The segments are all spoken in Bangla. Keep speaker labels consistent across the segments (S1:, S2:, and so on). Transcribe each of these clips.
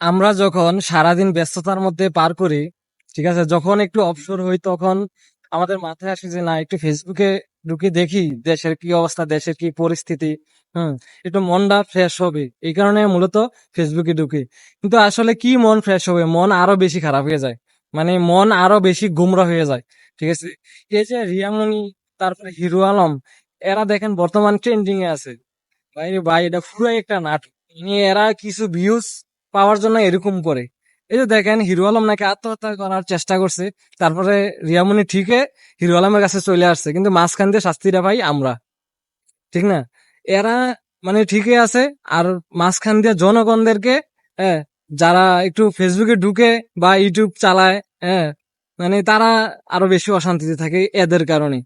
S1: আমরা যখন সারাদিন ব্যস্ততার মধ্যে পার করি, ঠিক আছে, যখন একটু অবসর হই তখন আমাদের মাথায় আসে যে না, একটু ফেসবুকে ঢুকে দেখি দেশের কি অবস্থা, দেশের কি পরিস্থিতি। হুম। একটু মনটা ফ্রেশ হবে, এই কারণে মূলত ফেসবুকে ঢুকি। কিন্তু আসলে কি মন ফ্রেশ হবে, মন আরো বেশি খারাপ হয়ে যায়। মানে মন আরো বেশি গুমরা হয়ে যায়। ঠিক আছে। এই যে রিয়ামনি, তারপরে হিরো আলম, এরা দেখেন বর্তমান ট্রেন্ডিং এ আছে। ভাই রে ভাই, এটা পুরাই একটা নাটক। এরা কিছু ভিউজ পাওয়ার জন্য এরকম করে। এই যে দেখেন, হিরো আলম নাকি আত্মহত্যা করার চেষ্টা করছে, তারপরে রিয়ামনি ঠিকই হিরো আলমের কাছে চলে আসছে, কিন্তু মাঝখান দিয়ে শাস্তিটা পাই আমরা। ঠিক না? এরা মানে ঠিকই আছে, আর মাঝখান দিয়ে জনগণদেরকে, হ্যাঁ, যারা একটু ফেসবুকে ঢুকে বা ইউটিউব চালায়, হ্যাঁ, মানে তারা আরো বেশি অশান্তিতে থাকে এদের কারণে।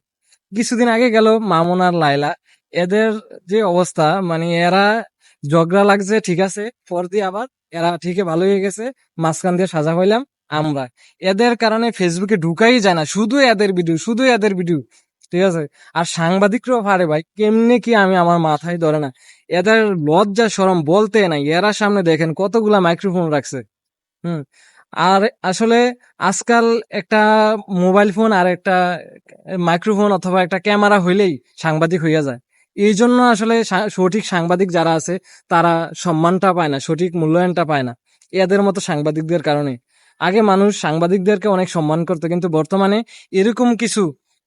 S1: কিছুদিন আগে গেল মামুন আর লায়লা, এদের যে অবস্থা, মানে এরা ঝগড়া লাগছে, ঠিক আছে, পর দিয়ে আবার এরা ঠিকই ভালো হয়ে গেছে, মাঝখান দিয়ে সাজা হইলাম আমরা। এদের কারণে ফেসবুকে ঢুকাই যায় না, শুধু এদের ভিডিও, শুধু এদের ভিডিও। ঠিক আছে। আর সাংবাদিকরাও পারে ভাই, কেমনে কি আমি আমার মাথায় ধরে না। এদের লজ্জা শরম বলতে নাই, এরা সামনে দেখেন কতগুলা মাইক্রোফোন রাখছে। হুম। আর আসলে আজকাল একটা মোবাইল ফোন আর একটা মাইক্রোফোন অথবা একটা ক্যামেরা হইলেই সাংবাদিক হইয়া যায়। এই জন্য আসলে সঠিক সাংবাদিক যারা আছে তারা সম্মানটা পায় না, সঠিক মূল্যায়নটা পায় না এদের মতো সাংবাদিকদের কারণে। আগে মানুষ সাংবাদিকদেরকে অনেক সম্মান করতো, কিন্তু বর্তমানে এরকম কিছু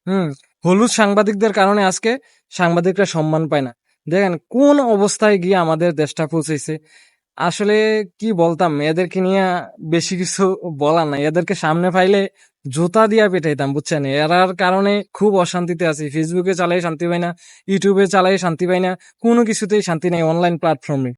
S1: হুম হলুদ সাংবাদিকদের কারণে আজকে সাংবাদিকরা সম্মান পায় না। দেখেন কোন অবস্থায় গিয়ে আমাদের দেশটা পৌঁছেছে। আসলে কি বলতাম এদেরকে নিয়ে, বেশি কিছু বলার নাই। এদেরকে সামনে পাইলে জুতা দিয়া পেটাইতাম, বুঝছেন? এরার কারণে খুব অশান্তিতে আছি। ফেসবুকে চালাই শান্তি পাই না, ইউটিউবে চালাই শান্তি পাই না, কোনো কিছুতেই শান্তি নেই অনলাইন প্ল্যাটফর্মে।